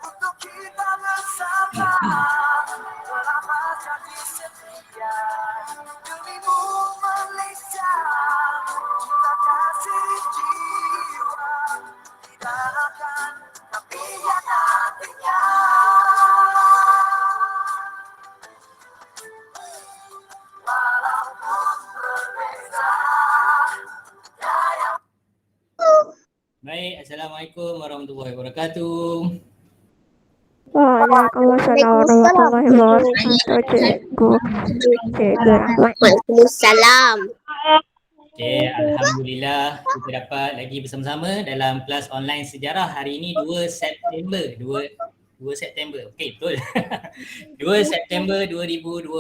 Untuk kita bersama selama jadi setia demimu Malaysia, kita kasih jiwa tidak akan tapi yang nantinya. Walaupun berbeza. Baik, Assalamualaikum warahmatullahi wabarakatuh. Waalaikumsalam warahmatullahi wabarakatuh, cikgu. Cikgu Rahmat. Waalaikumsalam. Okay, Alhamdulillah kita dapat lagi bersama-sama dalam kelas online sejarah hari ini 2 September. 2 September, okey betul. 2 September 2021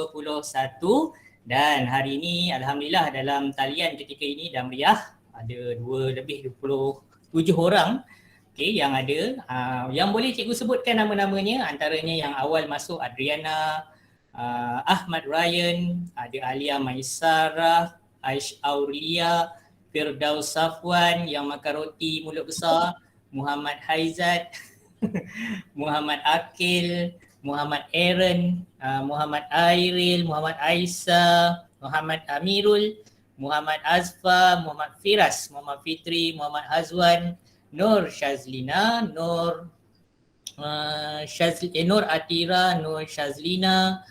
dan hari ini Alhamdulillah dalam talian ketika ini dah meriah. Ada lebih 27 orang yang ada. Yang boleh cikgu sebutkan nama-namanya, antaranya yang awal masuk Adriana, Ahmad Ryan, ada Alia Maisarah, Aish Aulia, Firdaus Safwan yang makan roti mulut besar, Muhammad Haizat, Muhammad Akil, Muhammad Aaron, Muhammad Airil, Muhammad Aisyah, Muhammad Amirul, Muhammad Azfa, Muhammad Firas, Muhammad Fitri, Muhammad Hazwan, Nur Shazlina, Nur Atira, Nur Shazlina,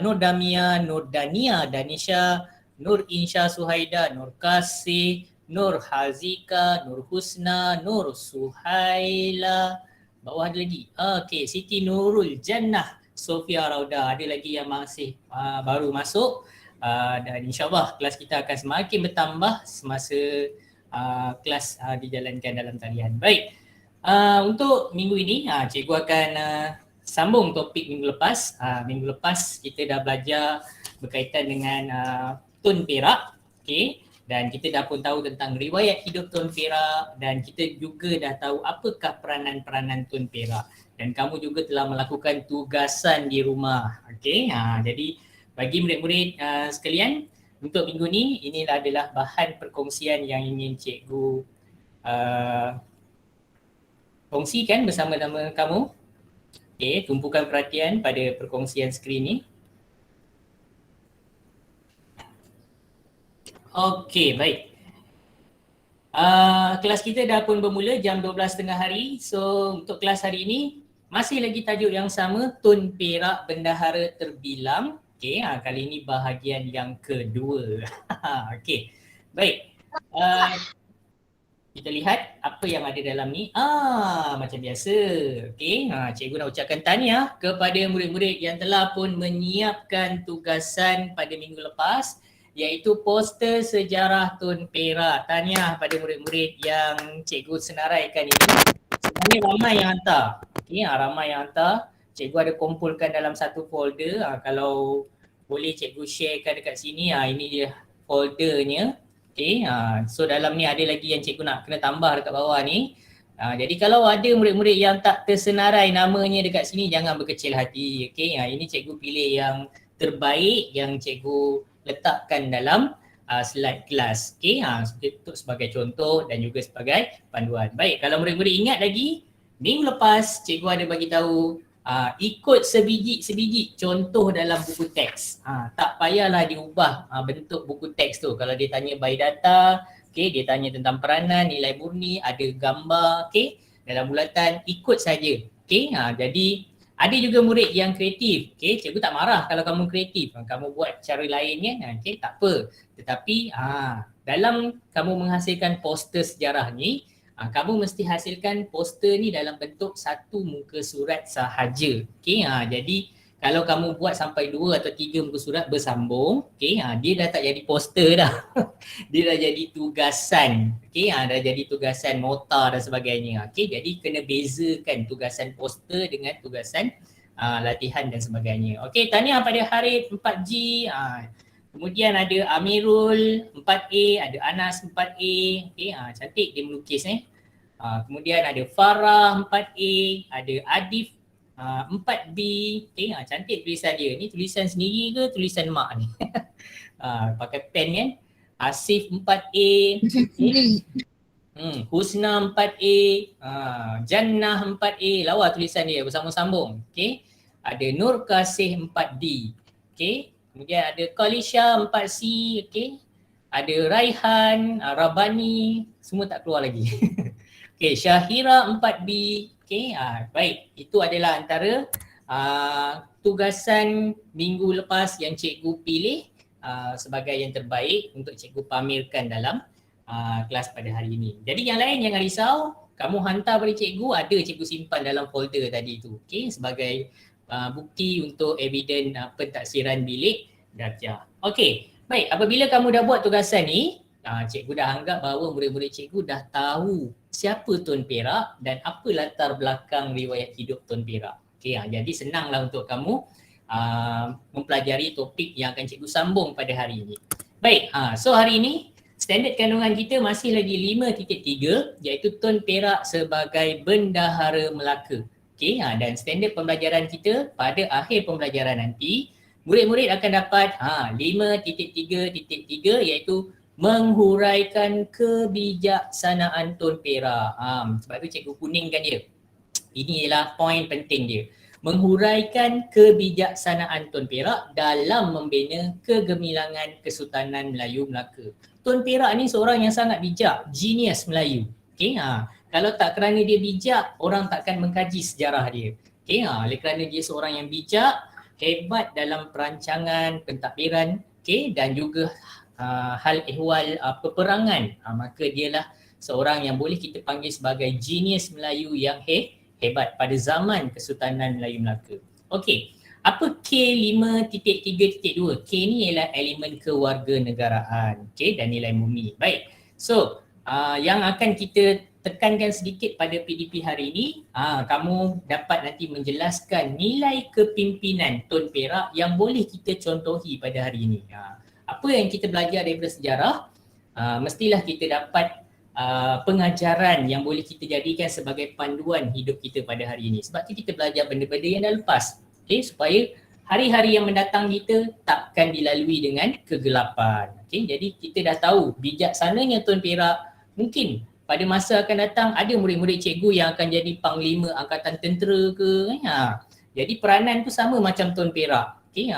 Nur Damia, Nur Dania, Danisha, Nur Insha Suhaida, Nur Kasih, Nur Hazika, Nur Husna, Nur Suhaila. Bawah ada lagi. Okey, Siti Nurul Jannah, Sofia Rauda. Ada lagi yang masih baru masuk. Dan insyaAllah kelas kita akan semakin bertambah semasa kelas dijalankan dalam talian. Baik, untuk minggu ini cikgu akan sambung topik minggu lepas. Minggu lepas kita dah belajar berkaitan dengan Tun Perak, okay? Dan kita dah pun tahu tentang riwayat hidup Tun Perak dan kita juga dah tahu apakah peranan-peranan Tun Perak. Dan kamu juga telah melakukan tugasan di rumah, okay? Jadi bagi murid-murid sekalian, untuk minggu ni ini adalah bahan perkongsian yang ingin cikgu kongsikan bersama-sama kamu. Okay, tumpukan perhatian pada perkongsian skrin ni. Okey, baik. Kelas kita dah pun bermula jam 12.30 hari. So untuk kelas hari ini masih lagi tajuk yang sama, Tun Perak Bendahara Terbilang. Okey, kali ini bahagian yang kedua. Okey, baik. Kita lihat apa yang ada dalam ni. Macam biasa. Okey, cikgu nak ucapkan tahniah kepada murid-murid yang telah pun menyiapkan tugasan pada minggu lepas, iaitu poster sejarah Tun Perak. Tahniah pada murid-murid yang cikgu senaraikan ini. Sebenarnya ramai yang hantar. Okey, ramai yang hantar. Cikgu ada kumpulkan dalam satu folder. Kalau boleh cikgu sharekan dekat sini. Ini dia foldernya. Okay, so dalam ni ada lagi yang cikgu nak kena tambah dekat bawah ni. Jadi kalau ada murid-murid yang tak tersenarai namanya dekat sini, jangan berkecil hati. Okay, ini cikgu pilih yang terbaik yang cikgu letakkan dalam slide kelas. Okay, untuk sebagai contoh dan juga sebagai panduan. Baik, kalau murid-murid ingat lagi, minggu lepas cikgu ada bagi tahu ikut sebiji contoh dalam buku teks. Tak payahlah diubah bentuk buku teks tu. Kalau dia tanya by data, okay, dia tanya tentang peranan, nilai murni, ada gambar, okay, dalam bulatan, ikut saja. Okay, jadi ada juga murid yang kreatif. Okay, cikgu tak marah kalau kamu kreatif. Kamu buat cara lain kan, okay, tak apa. Tetapi dalam kamu menghasilkan poster sejarah ni, kamu mesti hasilkan poster ni dalam bentuk satu muka surat sahaja. Okay, jadi kalau kamu buat sampai 2 atau 3 muka surat bersambung, okay, dia dah tak jadi poster dah. Dia dah jadi tugasan. Okay, dah jadi tugasan nota dan sebagainya. Okay, jadi kena bezakan tugasan poster dengan tugasan latihan dan sebagainya. Okay, tahniah pada Harith 4G. Kemudian ada Amirul 4A, ada Anas 4A. Okay, cantik dia melukis kemudian ada Farah 4A, ada Adif 4B. Okay, cantik tulisan dia. Ni tulisan sendiri ke tulisan mak ni? Pakai pen kan? Asif 4A. Okay. Husna 4A, Jannah 4A, lawa tulisan dia bersambung-sambung. Okey. Ada Nur Kasih 4D. Okey. Kemudian ada Kalisha 4C, okey. Ada Raihan, Rabani, semua tak keluar lagi. Okey, Syahira 4B. Okey, baik. Itu adalah antara tugasan minggu lepas yang cikgu pilih sebagai yang terbaik untuk cikgu pamerkan dalam kelas pada hari ini. Jadi yang lain jangan risau, kamu hantar pada cikgu, ada cikgu simpan dalam folder tadi tu. Okey, sebagai bukti untuk eviden pentaksiran bilik darjah. Okey, baik, apabila kamu dah buat tugasan ni, cikgu dah anggap bahawa murid-murid cikgu dah tahu siapa Tun Perak dan apa latar belakang riwayat hidup Tun Perak. Okey, jadi senanglah untuk kamu mempelajari topik yang akan cikgu sambung pada hari ini. Baik, so hari ini standard kandungan kita masih lagi 5.3 iaitu Tun Perak sebagai Bendahara Melaka. Okey, dan standard pembelajaran kita pada akhir pembelajaran nanti, murid-murid akan dapat 5.3.3 iaitu menghuraikan kebijaksanaan Tun Perak. Sebab tu cikgu kuningkan dia. Ini ialah poin penting dia. Menghuraikan kebijaksanaan Tun Perak dalam membina kegemilangan Kesultanan Melayu Melaka. Tun Perak ni seorang yang sangat bijak, genius Melayu. Okey, kalau tak kerana dia bijak, orang takkan mengkaji sejarah dia. Okey, oleh kerana dia seorang yang bijak, hebat dalam perancangan pentadbiran, okey, dan juga hal ehwal peperangan, maka dialah seorang yang boleh kita panggil sebagai genius Melayu yang hebat pada zaman Kesultanan Melayu Melaka. Okey, apa K5.3.2? K ni ialah elemen kewarganegaraan, okey, dan nilai murni. Baik, so yang akan kita tekankan sedikit pada PDP hari ini, kamu dapat nanti menjelaskan nilai kepimpinan Tun Perak yang boleh kita contohi pada hari ini. Apa yang kita belajar daripada sejarah, mestilah kita dapat pengajaran yang boleh kita jadikan sebagai panduan hidup kita pada hari ini. Sebab kita belajar benda-benda yang dah lepas, okay, supaya hari-hari yang mendatang kita takkan dilalui dengan kegelapan. Okay, jadi kita dah tahu bijaksananya Tun Perak. Mungkin pada masa akan datang ada murid-murid cikgu yang akan jadi panglima angkatan tentera ke. Jadi peranan tu sama macam Tun Perak. Okay,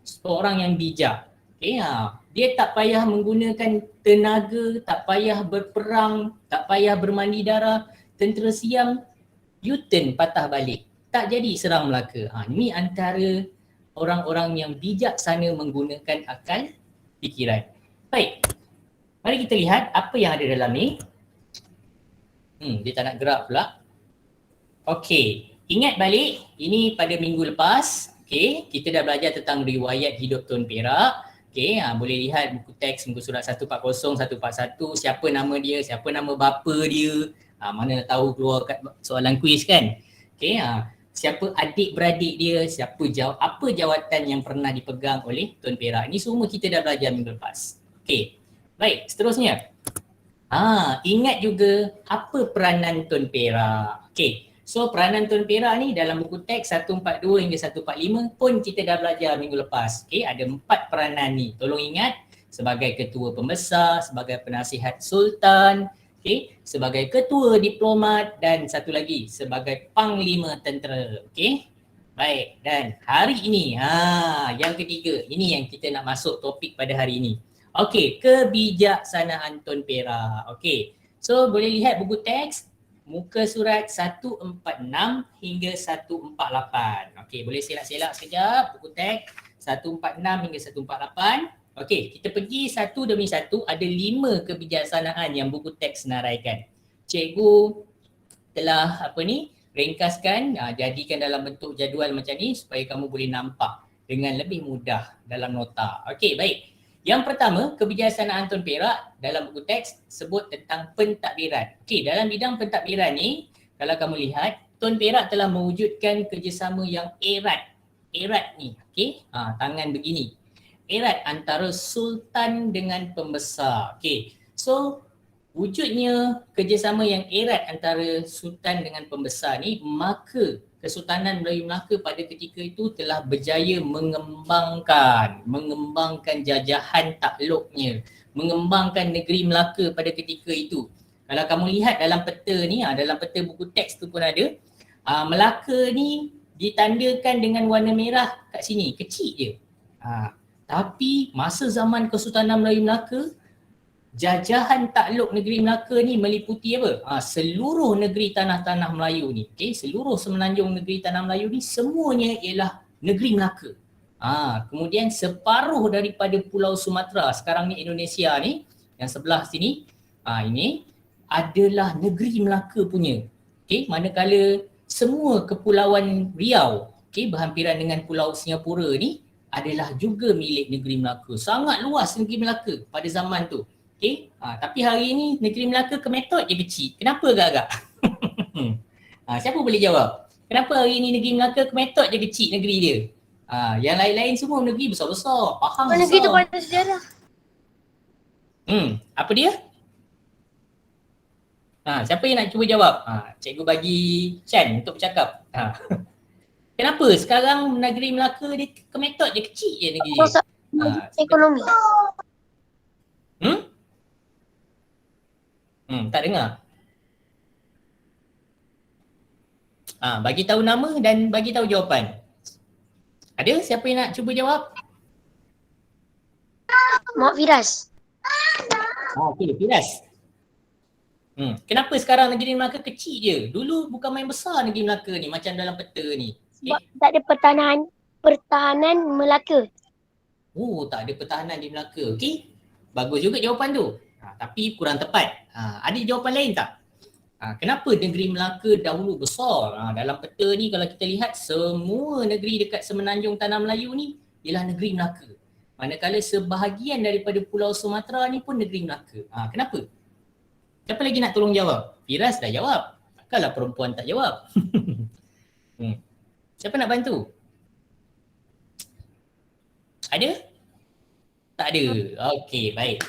seorang yang bijak. Okay, dia tak payah menggunakan tenaga, tak payah berperang, tak payah bermandi darah. Tentera Siam U-turn patah balik, tak jadi serang Melaka. Ini antara orang-orang yang bijaksana menggunakan akal fikiran. Baik, mari kita lihat apa yang ada dalam ni. Dia tak nak gerak pula. Okey, ingat balik, ini pada minggu lepas. Okey, kita dah belajar tentang riwayat hidup Tun Perak. Okey, boleh lihat buku teks muka surat 140, 141, siapa nama dia, siapa nama bapa dia. Mana tahu keluar kat soalan kuis kan. Okey, siapa adik-beradik dia, apa jawatan yang pernah dipegang oleh Tun Perak. Ini semua kita dah belajar minggu lepas. Okey, baik, seterusnya. Ingat juga apa peranan Tun Perak. Okey, so peranan Tun Perak ni dalam buku teks 142 hingga 145 pun kita dah belajar minggu lepas. Okey, ada 4 peranan ni. Tolong ingat, sebagai ketua pembesar, sebagai penasihat sultan, okey, sebagai ketua diplomat dan satu lagi sebagai panglima tentera. Okey. Baik, dan hari ini yang ketiga, ini yang kita nak masuk topik pada hari ini. Okey, kebijaksanaan Tun Perak. Okey. So boleh lihat buku teks muka surat 146 hingga 148. Okey, boleh selak-selak sekejap buku teks 146 hingga 148. Okey, kita pergi satu demi satu. Ada 5 kebijaksanaan yang buku teks senaraikan. Cikgu telah ringkaskan, jadikan dalam bentuk jadual macam ni supaya kamu boleh nampak dengan lebih mudah dalam nota. Okey, baik. Yang pertama, kebijaksanaan Tun Perak dalam buku teks sebut tentang pentadbiran. Okey, dalam bidang pentadbiran ni, kalau kamu lihat, Tun Perak telah mewujudkan kerjasama yang erat. Erat ni, okey, tangan begini. Erat antara sultan dengan pembesar. Okey, so wujudnya kerjasama yang erat antara sultan dengan pembesar ni, maka Kesultanan Melayu Melaka pada ketika itu telah berjaya mengembangkan jajahan takluknya, mengembangkan negeri Melaka pada ketika itu. Kalau kamu lihat dalam peta ni, dalam peta buku teks tu pun ada, Melaka ni ditandakan dengan warna merah kat sini, kecil je. Tapi masa zaman Kesultanan Melayu Melaka, jajahan takluk negeri Melaka ni meliputi apa? Seluruh negeri tanah-tanah Melayu ni. Okay? Seluruh semenanjung negeri tanah Melayu ni semuanya ialah negeri Melaka. Kemudian separuh daripada Pulau Sumatera, sekarang ni Indonesia ni, yang sebelah sini, ini adalah negeri Melaka punya. Okay? Manakala semua kepulauan Riau, okay, berhampiran dengan Pulau Singapura ni adalah juga milik negeri Melaka. Sangat luas negeri Melaka pada zaman tu. Okay? Tapi hari ini negeri Melaka kemetot je kecil. Kenapa agak-agak? Siapa boleh jawab? Kenapa hari ini negeri Melaka kemetot je kecil negeri dia? Yang lain-lain semua negeri besar-besar. Faham besar. Negeri tu pada sejarah. Apa dia? Siapa yang nak cuba jawab? Cikgu bagi Chan untuk bercakap. Kenapa sekarang negeri Melaka dia kemetot je kecil je negeri dia? Ekonomi. Tak dengar. Bagi tahu nama dan bagi tahu jawapan. Ada siapa yang nak cuba jawab? Mak Firas. Okey, Firas. Kenapa sekarang negeri Melaka kecil je? Dulu bukan main besar negeri Melaka ni macam dalam peta ni. Sebab tak ada pertahanan Melaka. Tak ada pertahanan di Melaka. Okey. Bagus juga jawapan tu. Tapi kurang tepat. Ada jawapan lain tak? Kenapa negeri Melaka dahulu besar? Dalam peta ni kalau kita lihat semua negeri dekat semenanjung tanah Melayu ni ialah negeri Melaka. Manakala sebahagian daripada Pulau Sumatera ni pun negeri Melaka. Kenapa? Siapa lagi nak tolong jawab? Firas dah jawab. Takkanlah perempuan tak jawab. Siapa nak bantu? Ada? Tak ada. Okey, baik.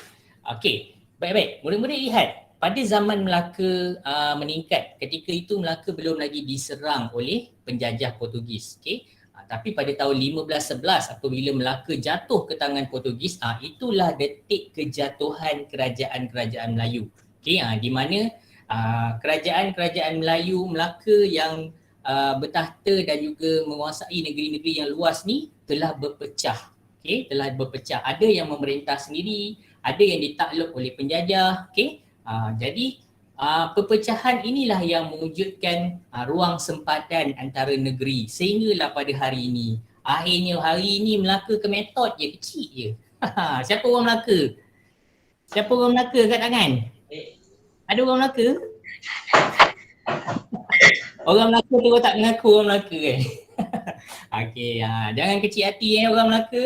Okey, baik-baik. Murid-murid lihat. Pada zaman Melaka meningkat, ketika itu Melaka belum lagi diserang oleh penjajah Portugis. Okay? Tapi pada tahun 1511 apabila Melaka jatuh ke tangan Portugis, itulah detik kejatuhan kerajaan-kerajaan Melayu. Okay? Di mana kerajaan-kerajaan Melayu Melaka yang bertahta dan juga menguasai negeri-negeri yang luas ni telah berpecah. Okay? Telah berpecah. Ada yang memerintah sendiri, ada yang ditakluk oleh penjajah. Okay? Jadi perpecahan inilah yang mewujudkan ruang sempadan antara negeri sehinggalah pada hari ini. Akhirnya hari ini Melaka kemetot je, kecil je. Siapa orang Melaka? Siapa orang Melaka kat tangan? Ada orang Melaka? Orang Melaka tu tak mengaku orang Melaka kan? Okey, jangan kecil hati orang Melaka.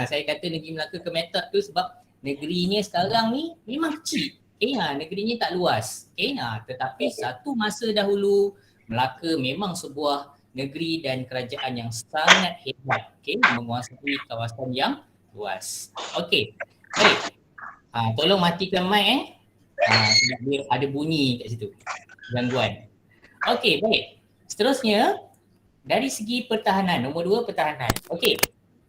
Saya kata negeri Melaka kemetot tu sebab negerinya sekarang ni memang kecil. Negerinya tak luas. Tetapi satu masa dahulu Melaka memang sebuah negeri dan kerajaan yang sangat hebat. Menguasai kawasan yang luas. Okey. Baik. Tolong matikan mic sebab ada bunyi kat situ. Gangguan. Okey, baik. Seterusnya dari segi pertahanan, nombor 2 pertahanan. Okey.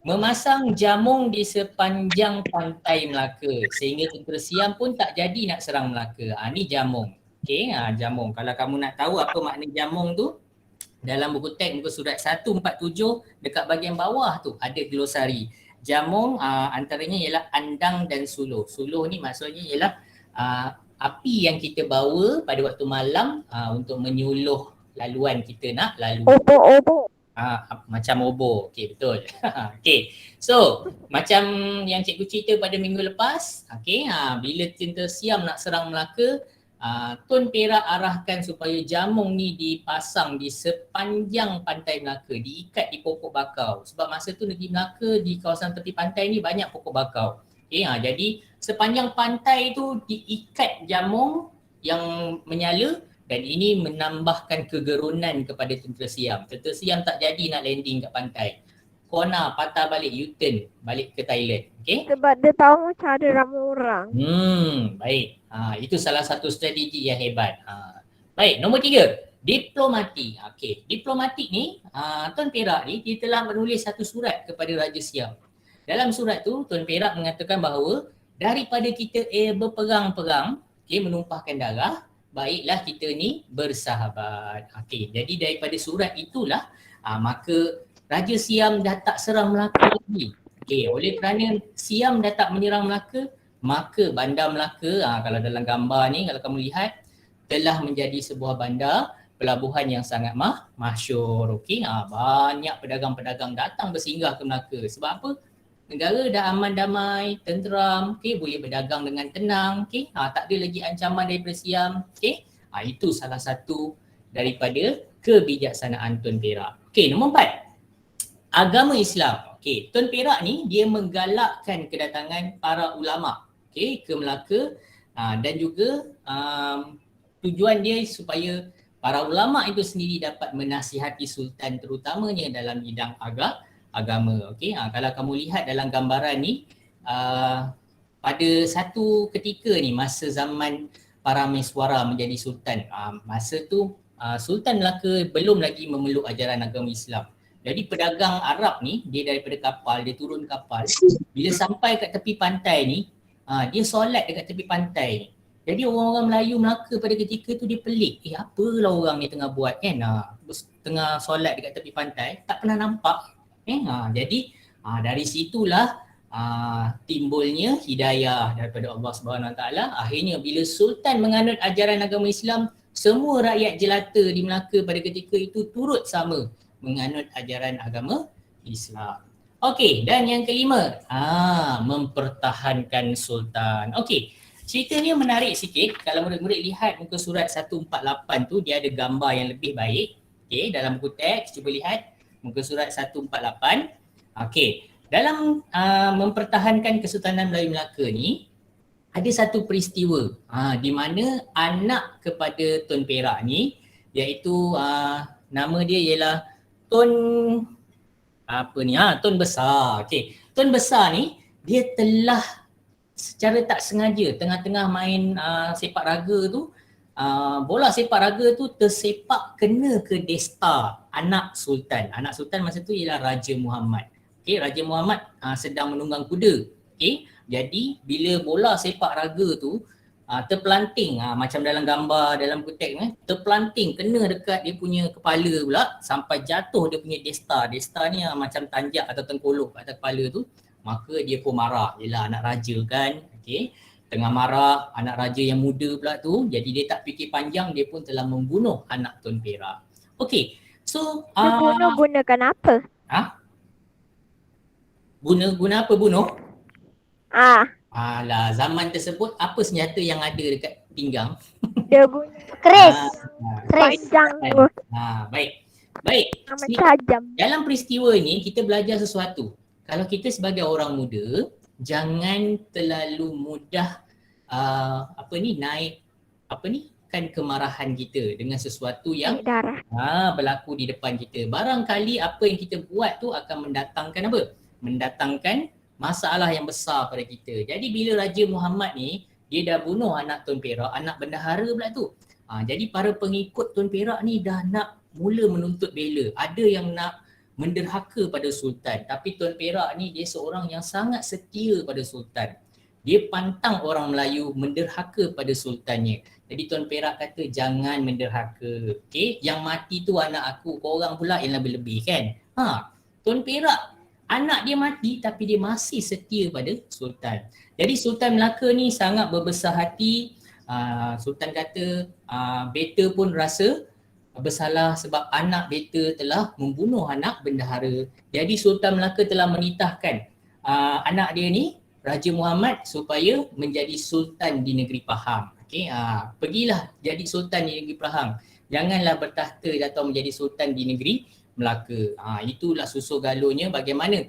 Memasang jamong di sepanjang pantai Melaka sehingga tentera Siam pun tak jadi nak serang Melaka. Ni jamong. Okey, jamong. Kalau kamu nak tahu apa makna jamong tu, dalam buku teks muka surat 147 dekat bahagian bawah tu ada glosari. Jamong antaranya ialah andang dan suluh. Suluh ni maksudnya ialah api yang kita bawa pada waktu malam untuk menyuluh laluan kita nak lalu. Obor. Macam obor. Okey, betul. Okey. So, macam yang cikgu cerita pada minggu lepas, bila tentera Siam nak serang Melaka, Tun Perak arahkan supaya jamong ni dipasang di sepanjang pantai Melaka, diikat di pokok bakau. Sebab masa tu negeri Melaka di kawasan tepi pantai ni banyak pokok bakau. Jadi sepanjang pantai tu diikat jamong yang menyala. Dan ini menambahkan kegerunan kepada tentera Siam. Tentera Siam tak jadi nak landing kat pantai. Kona patah balik, U-turn balik ke Thailand. Okay? Sebab dia tahu macam ada ramai orang. Baik. Itu salah satu strategi yang hebat. Baik, nombor 3. Diplomati. Okay. Diplomatik ni, Tun Perak ni dia telah menulis satu surat kepada Raja Siam. Dalam surat tu, Tun Perak mengatakan bahawa daripada kita berperang-perang, menumpahkan darah, baiklah kita ni bersahabat. Okey, jadi daripada surat itulah maka Raja Siam dah tak serang Melaka lagi. Okey, oleh kerana Siam dah tak menyerang Melaka, maka bandar Melaka kalau dalam gambar ni kalau kamu lihat telah menjadi sebuah bandar pelabuhan yang sangat masyhur. Okey, banyak pedagang-pedagang datang bersinggah ke Melaka. Sebab apa? Negara dah aman damai, tenteram, okey, boleh berdagang dengan tenang, okey. Tak ada lagi ancaman daripada Siam, okey. Itu salah satu daripada kebijaksanaan Tun Perak. Okey, nombor 4. Agama Islam. Okey, Tun Perak ni dia menggalakkan kedatangan para ulama, okey, ke Melaka dan juga tujuan dia supaya para ulama itu sendiri dapat menasihati sultan terutamanya dalam bidang agama. Okey, kalau kamu lihat dalam gambaran ni pada satu ketika ni masa zaman Parameswara menjadi sultan, masa tu Sultan Melaka belum lagi memeluk ajaran agama Islam. Jadi pedagang Arab ni dia daripada kapal, dia turun kapal, bila sampai kat tepi pantai ni dia solat dekat tepi pantai ni. Jadi orang-orang Melayu Melaka pada ketika tu dia pelik, apalah orang ni tengah buat kan, tengah solat dekat tepi pantai, tak pernah nampak. Jadi dari situlah timbulnya hidayah daripada Allah Subhanahu Wa Taala. Akhirnya bila Sultan menganut ajaran agama Islam, semua rakyat jelata di Melaka pada ketika itu turut sama menganut ajaran agama Islam. Okey, dan yang kelima, mempertahankan sultan. Okey, ceritanya menarik sikit. Kalau murid-murid lihat muka surat 148 tu, dia ada gambar yang lebih baik. Okey, dalam buku teks cuba lihat muka surat 148. Okey, dalam mempertahankan Kesultanan Melayu Melaka ni ada satu peristiwa di mana anak kepada Tun Perak ni, iaitu nama dia ialah Tun Tun Besar. Okey, Tun Besar ni dia telah secara tak sengaja tengah-tengah main sepak raga tu, bola sepak raga tu tersepak kena ke desta anak sultan. Anak sultan masa tu ialah Raja Muhammad. Okey, Raja Muhammad sedang menunggang kuda. Okey, jadi bila bola sepak raga tu terpelanting, macam dalam gambar dalam kutek ni, terpelanting kena dekat dia punya kepala pula sampai jatuh dia punya desta. Desta ni macam tanjak atau tengkolok kat atas kepala tu. Maka dia pun marah. Yelah anak raja kan. Okey, tengah marah, anak raja yang muda pula tu, jadi dia tak fikir panjang, dia pun telah membunuh anak Tun Perak. Okey, so Dia bunuh gunakan apa? Guna apa bunuh? Alah, zaman tersebut apa senjata yang ada dekat pinggang? dia guna Keris. Keris. panjang tu. Baik. Sama tajam. Dalam peristiwa ini kita belajar sesuatu. Kalau kita sebagai orang muda, jangan terlalu mudah naik kemarahan kita dengan sesuatu yang Naik darah. berlaku di depan kita. Barangkali apa yang kita buat tu akan mendatangkan apa? Mendatangkan masalah yang besar pada kita. Jadi bila Raja Muhammad ni dia dah bunuh anak Tun Perak, anak bendahara pula tu. Jadi para pengikut Tun Perak ni dah nak mula menuntut bela. Ada yang nak menderhaka pada sultan, tapi Tun Perak ni dia seorang yang sangat setia pada sultan. Dia pantang orang Melayu menderhaka pada sultannya. Jadi Tun Perak kata jangan menderhaka. Okey, yang mati tu anak aku, korang pula yang lebih-lebih kan. Tun Perak anak dia mati tapi dia masih setia pada sultan. Jadi Sultan Melaka ni sangat berbesar hati. Sultan kata beta pun rasa bersalah sebab anak beta telah membunuh anak bendahara. Jadi Sultan Melaka telah menitahkan anak dia ni, Raja Muhammad, supaya menjadi sultan di negeri Pahang. Okey, pergilah jadi sultan di negeri Pahang. Janganlah bertahta atau menjadi sultan di negeri Melaka. Itulah susul galurnya bagaimana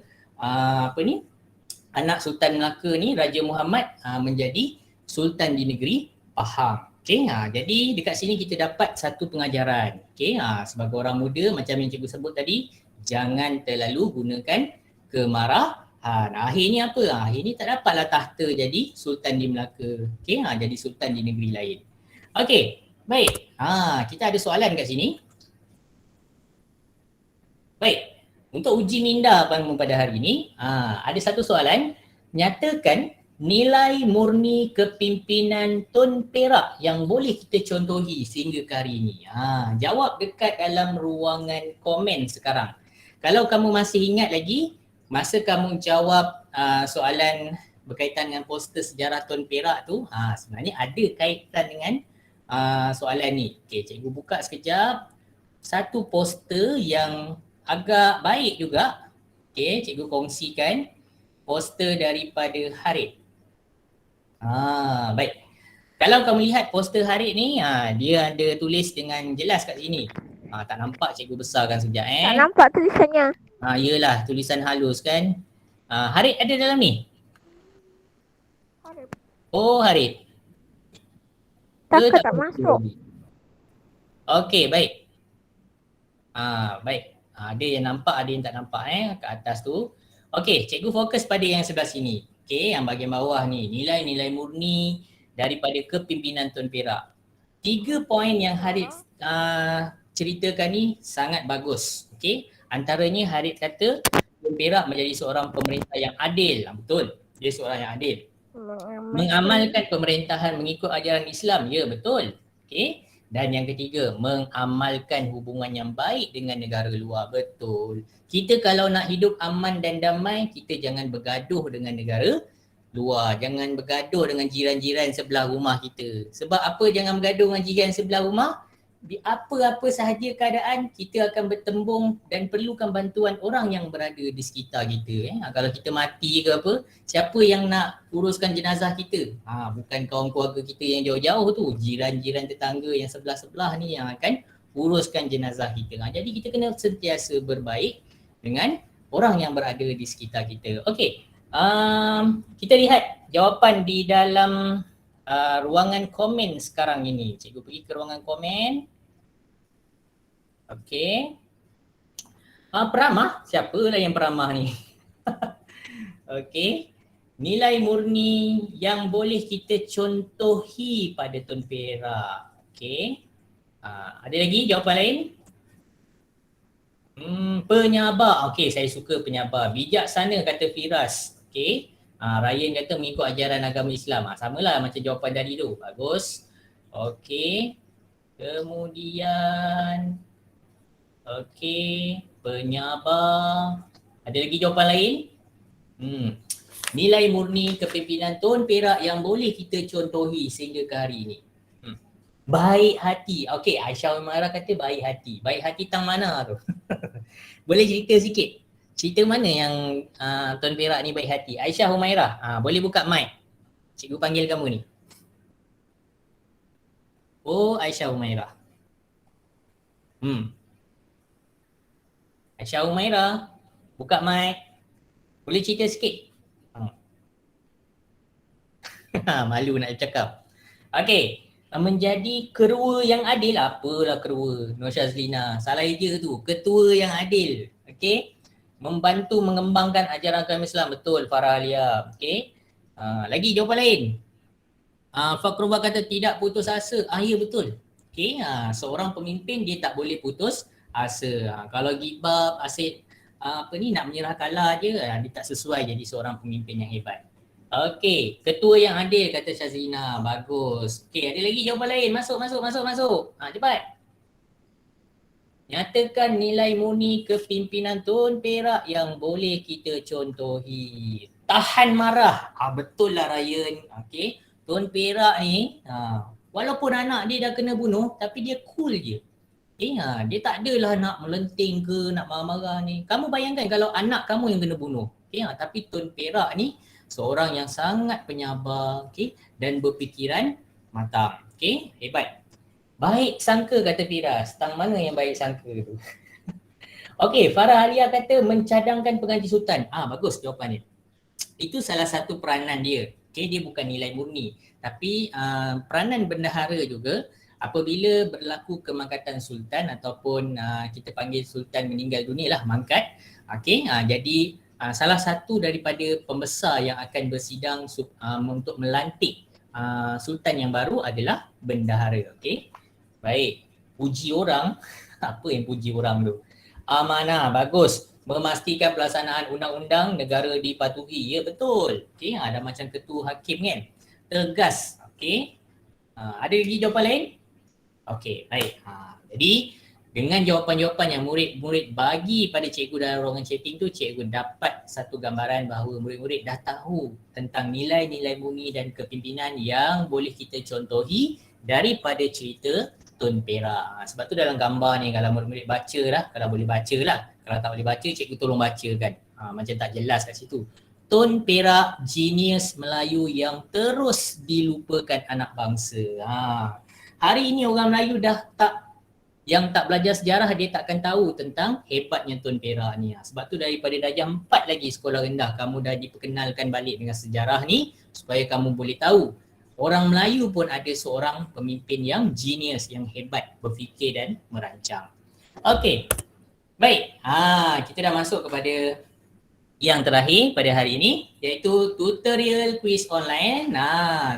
anak Sultan Melaka ni, Raja Muhammad menjadi sultan di negeri Pahang. Okey, jadi dekat sini kita dapat satu pengajaran. Okey, sebagai orang muda macam yang cikgu sebut tadi, jangan terlalu gunakan kemarahan. Akhirnya apa? Akhirnya tak dapatlah tahta jadi sultan di Melaka. Okey, jadi sultan di negeri lain. Okey, baik. Kita ada soalan kat sini. Baik. Untuk uji minda pada hari ini, ada satu soalan. Nyatakan nilai murni kepimpinan Tun Perak yang boleh kita contohi sehingga ke hari ini? Jawab dekat dalam ruangan komen sekarang. Kalau kamu masih ingat lagi, masa kamu jawab soalan berkaitan dengan poster sejarah Tun Perak tu, sebenarnya ada kaitan dengan soalan ni. Okey, cikgu buka sekejap. Satu poster yang agak baik juga. Okey, cikgu kongsikan poster daripada Harith. Baik. Kalau kamu lihat poster Harith ni, dia ada tulis dengan jelas kat sini. Tak nampak, cikgu besarkan sekejap Tak nampak tulisannya. Yelah, tulisan halus kan. Harith ada dalam ni? Oh, Harith. Takut Ke tak muncul masuk. lagi? Okey, baik. Baik. Ada yang nampak, ada yang tak nampak kat atas tu. Okey, cikgu fokus pada yang sebelah sini. Okey, yang bahagian bawah ni, nilai-nilai murni daripada kepimpinan Tun Perak. 3 poin yang Harith ceritakan ni sangat bagus. Okey, antaranya Harith kata Tun Perak menjadi seorang pemerintah yang adil. Betul, dia seorang yang adil. Mengamalkan pemerintahan mengikut ajaran Islam. Ya, betul. Okey. Dan yang ketiga, mengamalkan hubungan yang baik dengan negara luar. Betul. Kita kalau nak hidup aman dan damai, kita jangan bergaduh dengan negara luar. Jangan bergaduh dengan jiran-jiran sebelah rumah kita. Sebab apa jangan bergaduh dengan jiran sebelah rumah? Apa-apa sahaja keadaan, kita akan bertembung dan perlukan bantuan orang yang berada di sekitar kita. Kalau kita mati ke apa, siapa yang nak uruskan jenazah kita? Bukan kawan keluarga kita yang jauh-jauh tu, jiran-jiran tetangga yang sebelah-sebelah ni yang akan uruskan jenazah kita. Jadi kita kena sentiasa berbaik dengan orang yang berada di sekitar kita. Okey, kita lihat jawapan di dalam ruangan komen sekarang ini. Cikgu pergi ke ruangan komen. Okey. Peramah, siapalah yang peramah ni? Okey. Nilai murni yang boleh kita contohi pada Tun Perak. Okey. Ada lagi jawapan lain? Penyabar. Okey, saya suka penyabar. Bijaksana kata Firas. Okey. Ryan kata mengikut ajaran agama Islam. Samalah macam jawapan tadi tu. Bagus. Okey. Kemudian penyabar. Ada lagi jawapan lain? Nilai murni kepimpinan Tun Perak yang boleh kita contohi sehingga ke hari ini. Baik hati. Okey, Aisyah Umairah kata baik hati. Baik hati tang mana tu? Boleh cerita sikit? Cerita mana yang Tun Perak ni baik hati? Aisyah Umairah, boleh buka mic. Cikgu panggil kamu ni. Oh, Aisyah Umairah. Aisyah Umairah, buka mic. Boleh cerita sikit? Malu nak cakap. Okey, menjadi kerua yang adil. Apalah kerua? Nur Syazlina, salah je tu. Ketua yang adil. Okey, membantu mengembangkan ajaran agama Islam. Betul, Farah Alia. Okey, lagi jawapan lain. Fakrubah kata tidak putus asa. Ya, betul. Okey, seorang pemimpin dia tak boleh putus asa. Kalau gibab, asyik nak menyerah kalah je, dia tak sesuai jadi seorang pemimpin yang hebat. Okey, ketua yang adil kata Syazlina. Bagus. Okey, ada lagi jawapan lain. Masuk. Cepat. Nyatakan nilai murni kepimpinan Tun Perak yang boleh kita contohi. Tahan marah. Betul lah Ryan. Okey, Tun Perak ni walaupun anak dia dah kena bunuh tapi dia cool je. Dia tak adalah nak melenting ke, nak marah-marah ni. Kamu bayangkan kalau anak kamu yang kena bunuh. Tapi Tun Perak ni seorang yang sangat penyabar, dan berfikiran matang. Hebat. Baik sangka kata Firas. Tang mana yang baik sangka tu? Farah Alia kata mencadangkan pengganti sultan. Bagus jawapan dia. Itu salah satu peranan dia. Dia bukan nilai murni. Tapi peranan bendahara juga apabila berlaku kemangkatan sultan ataupun kita panggil sultan meninggal dunia lah, mangkat. Jadi salah satu daripada pembesar yang akan bersidang untuk melantik sultan yang baru adalah bendahara. Baik, puji orang. Apa yang puji orang tu? Amanah, bagus. memastikan pelaksanaan undang-undang negara dipatuhi. Ya betul. Okey, ada macam ketua hakim kan. Tegas. Okey. Ada lagi jawapan lain? Okey, baik. Jadi dengan jawapan-jawapan yang murid-murid bagi pada cikgu dalam ruangan chatting tu, cikgu dapat satu gambaran bahawa murid-murid dah tahu tentang nilai-nilai bumi dan kepimpinan yang boleh kita contohi daripada cerita Tun Perak. Sebab tu dalam gambar ni kalau murid-murid baca lah, kalau boleh baca lah. Kalau tak boleh baca, cikgu tolong bacakan. Macam tak jelas kat situ. Tun Perak, genius Melayu yang terus dilupakan anak bangsa. Hari ini orang Melayu yang tak belajar sejarah, dia takkan tahu tentang hebatnya Tun Perak ni. Sebab tu daripada darjah 4 lagi sekolah rendah, kamu dah diperkenalkan balik dengan sejarah ni supaya kamu boleh tahu orang Melayu pun ada seorang pemimpin yang genius, yang hebat berfikir dan merancang. Okey. Baik. Kita dah masuk kepada yang terakhir pada hari ini, iaitu tutorial quiz online.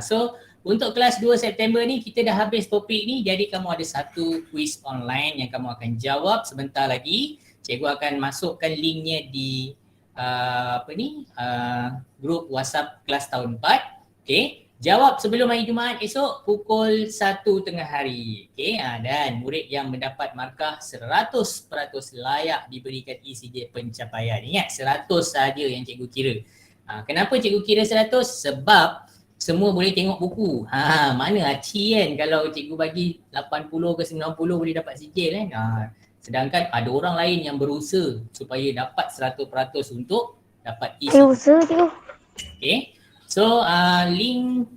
So untuk kelas 2 September ni kita dah habis topik ni, jadi kamu ada satu quiz online yang kamu akan jawab sebentar lagi. Cikgu akan masukkan linknya di grup WhatsApp kelas tahun 4. Okey. Jawab sebelum hari Jumaat esok pukul 1 tengah hari. Okey, dan murid yang mendapat markah 100% layak diberikan ECJ pencapaian. Ingat 100 saja yang cikgu kira. Kenapa cikgu kira 100? Sebab semua boleh tengok buku. Mana aci kan kalau cikgu bagi 80 ke 90 boleh dapat sijil kan. Sedangkan ada orang lain yang berusaha supaya dapat 100% untuk dapat ECJ. Usaha cikgu. Okay. So link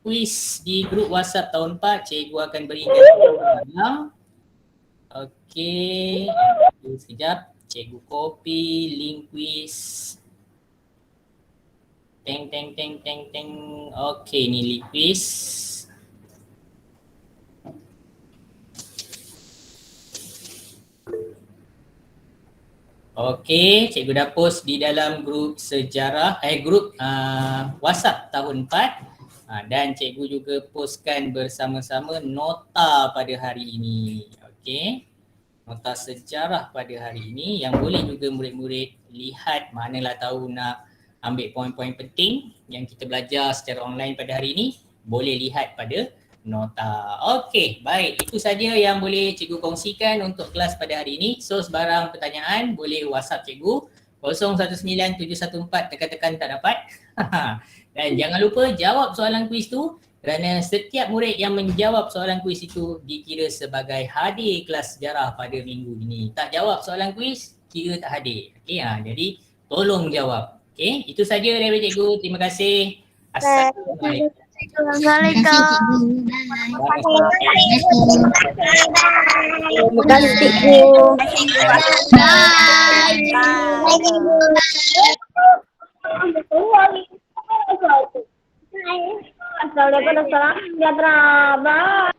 quiz di grup WhatsApp tahun 4 cikgu akan berikan dalam. Okey, sekejap cikgu copy link quiz. Teng. Okey, ni link quiz. Okey, cikgu dah post di dalam grup sejarah, grup WhatsApp tahun 4 dan cikgu juga postkan bersama-sama nota pada hari ini. Okey, nota sejarah pada hari ini yang boleh juga murid-murid lihat, manalah tahu nak ambil poin-poin penting yang kita belajar secara online pada hari ini, boleh lihat pada nota. Okey, baik. Itu saja yang boleh cikgu kongsikan untuk kelas pada hari ini. So sebarang pertanyaan boleh WhatsApp cikgu 019714 tekan-tekan tak dapat. Dan jangan lupa jawab soalan kuis tu kerana setiap murid yang menjawab soalan kuis itu dikira sebagai hadir kelas sejarah pada minggu ini. Tak jawab soalan kuis, kira tak hadir. Okey, jadi tolong jawab. Okey, itu saja daripada cikgu. Terima kasih. Assalamualaikum. Assalamualaikum. Terima kasih cikgu. Assalamualaikum warahmatullahi wabarakatuh. Bye.